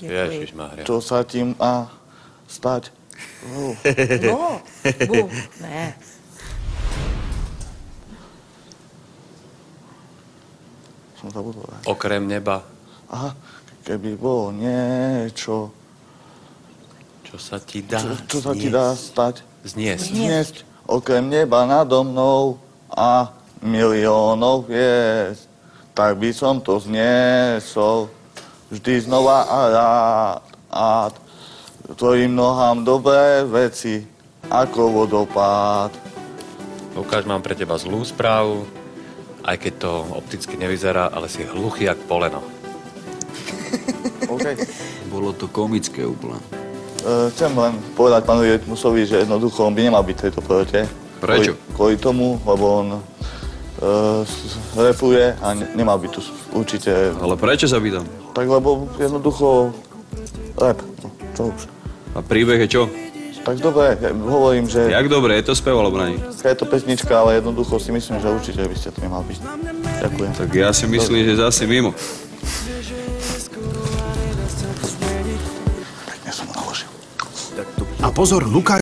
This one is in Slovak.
Ježišmária. Čo sa ti má stať? Ne. Som zabudol. Okrem neba. Aha, keby bolo niečo... Čo sa ti dá Čo sa ti dá stať? Zniesť. Okrem neba nado mnou a miliónov hviezd, tak by som to zniesol vždy znova a rád. Tvojim nohám dobré veci, ako vodopád. Lukáš, mám pre teba zlú správu, aj keď to opticky nevyzerá, ale si hluchý jak poleno. OK. Bolo to komické úplne. Chcem len povedať pánovi Rytmusovi, že jednoducho on by nemal byť v tejto porote. Prečo? Kvôli tomu, lebo on repuje a nemal by tu určite... Ale prečo sa pýtam? Tak lebo jednoducho rap. Čo už? A príbeh je čo? Tak dobre, hovorím, že... Jak dobre, je to spev alebo nie? Je to pesnička, ale jednoducho si myslím, že určite by ste to nemal byť. Ďakujem. Tak ja si myslím, že zase mimo. Pekne som naložil. A pozor, Lukáš